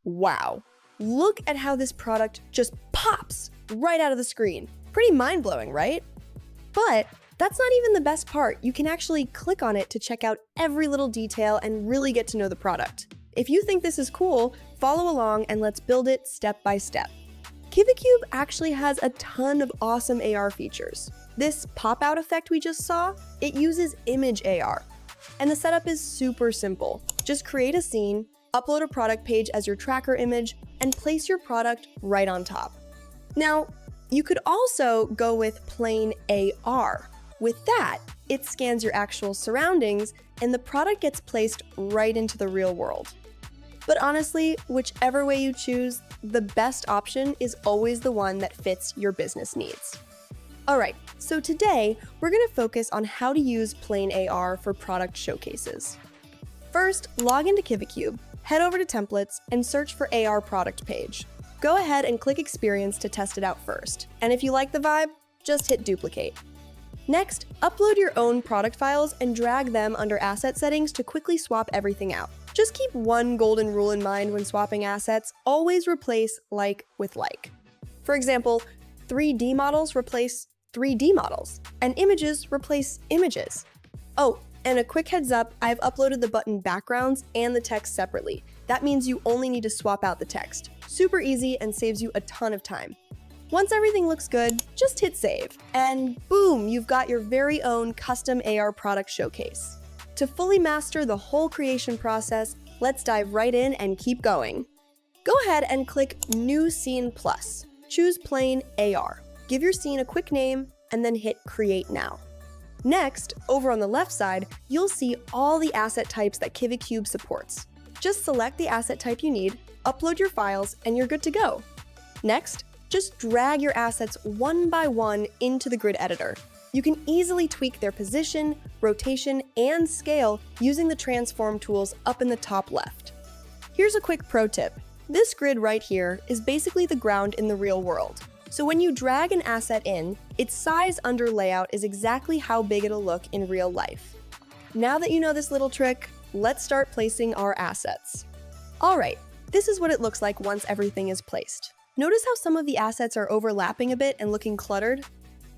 Wow, look at how this product just pops right out of the screen. Pretty mind-blowing, right? But that's not even the best part. You can actually click on it to check out every little detail and really get to know the product. If you think this is cool, follow along and let's build it step by step. Kivicube actually has a ton of awesome AR features. This pop-out effect we just saw, it uses image AR. And the setup is super simple. Just create a scene, upload a product page as your tracker image, and place your product right on top. Now, you could also go with plain AR. With that, it scans your actual surroundings and the product gets placed right into the real world. But honestly, whichever way you choose, the best option is always the one that fits your business needs. Alright, so today we're going to focus on how to use plain AR for product showcases. First, log into Kivicube, head over to Templates, and search for AR product page. Go ahead and click Experience to test it out first, and if you like the vibe, just hit Duplicate. Next, upload your own product files and drag them under Asset Settings to quickly swap everything out. Just keep one golden rule in mind when swapping assets: always replace like with like. For example, 3D models replace 3D models, and images replace images. Oh, and a quick heads up, I've uploaded the button backgrounds and the text separately. That means you only need to swap out the text. Super easy and saves you a ton of time. Once everything looks good, just hit save, and boom, you've got your very own custom AR product showcase. To fully master the whole creation process, let's dive right in and keep going. Go ahead and click New Scene Plus. Choose Plain AR. Give your scene a quick name, and then hit Create Now. Next, over on the left side, you'll see all the asset types that Kivicube supports. Just select the asset type you need, upload your files, and you're good to go. Next, just drag your assets one by one into the grid editor. You can easily tweak their position, rotation, and scale using the transform tools up in the top left. Here's a quick pro tip. This grid right here is basically the ground in the real world. So when you drag an asset in, its size under layout is exactly how big it'll look in real life. Now that you know this little trick, let's start placing our assets. Alright, this is what it looks like once everything is placed. Notice how some of the assets are overlapping a bit and looking cluttered?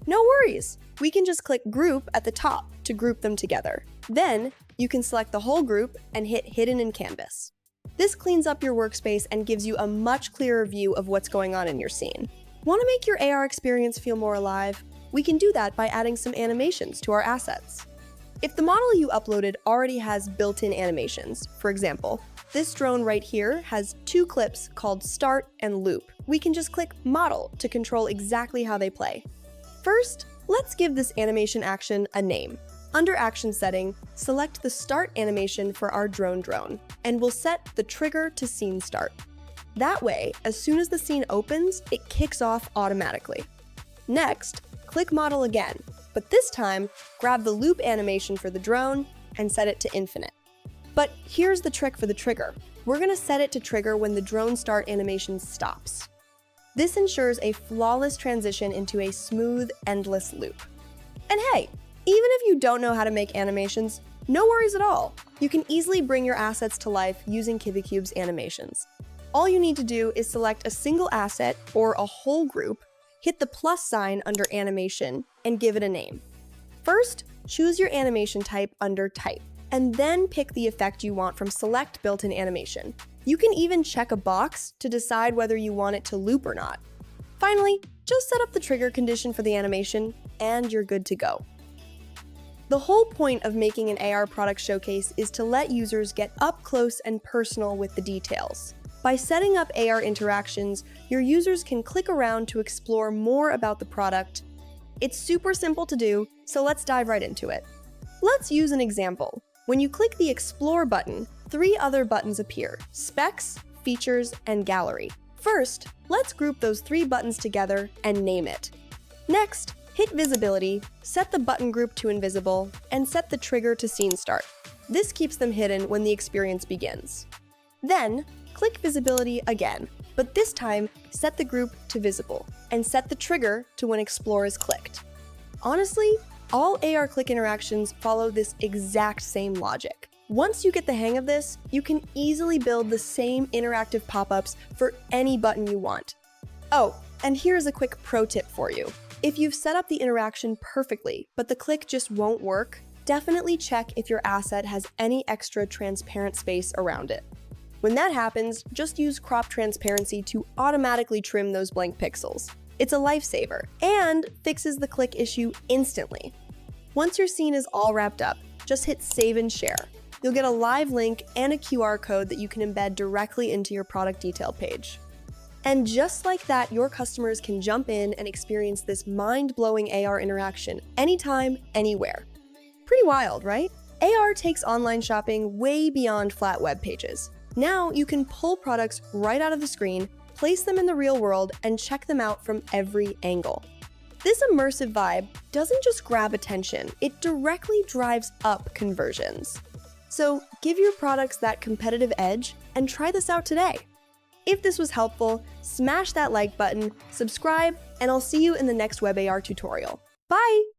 No worries! We can just click Group at the top to group them together. Then, you can select the whole group and hit Hidden in Canvas. This cleans up your workspace and gives you a much clearer view of what's going on in your scene. Want to make your AR experience feel more alive? We can do that by adding some animations to our assets. If the model you uploaded already has built-in animations, for example, this drone right here has two clips called Start and Loop. We can just click Model to control exactly how they play. First, let's give this animation action a name. Under Action Setting, select the Start animation for our drone, and we'll set the trigger to Scene Start. That way, as soon as the scene opens, it kicks off automatically. Next, click Model again, but this time, grab the loop animation for the drone and set it to infinite. But here's the trick for the trigger. We're going to set it to trigger when the drone start animation stops. This ensures a flawless transition into a smooth, endless loop. And hey, even if you don't know how to make animations, no worries at all. You can easily bring your assets to life using Kivicube's animations. All you need to do is select a single asset or a whole group, hit the plus sign under Animation, and give it a name. First, choose your animation type under Type, and then pick the effect you want from Select Built-in Animation. You can even check a box to decide whether you want it to loop or not. Finally, just set up the trigger condition for the animation, and you're good to go. The whole point of making an AR product showcase is to let users get up close and personal with the details. By setting up AR interactions, your users can click around to explore more about the product. It's super simple to do, so let's dive right into it. Let's use an example. When you click the Explore button, three other buttons appear: Specs, Features, and Gallery. First, let's group those three buttons together and name it. Next, hit Visibility, set the button group to Invisible, and set the trigger to Scene Start. This keeps them hidden when the experience begins. Then, click Visibility again, but this time, set the group to Visible, and set the trigger to when Explore is clicked. Honestly, all AR click interactions follow this exact same logic. Once you get the hang of this, you can easily build the same interactive pop-ups for any button you want. Oh, and here's a quick pro tip for you. If you've set up the interaction perfectly, but the click just won't work, definitely check if your asset has any extra transparent space around it. When that happens, just use crop transparency to automatically trim those blank pixels. It's a lifesaver and fixes the click issue instantly. Once your scene is all wrapped up, just hit save and share. You'll get a live link and a QR code that you can embed directly into your product detail page. And just like that, your customers can jump in and experience this mind-blowing AR interaction anytime, anywhere. Pretty wild, right? AR takes online shopping way beyond flat web pages. Now you can pull products right out of the screen, place them in the real world, and check them out from every angle. This immersive vibe doesn't just grab attention, it directly drives up conversions. So give your products that competitive edge and try this out today. If this was helpful, smash that like button, subscribe, and I'll see you in the next WebAR tutorial. Bye!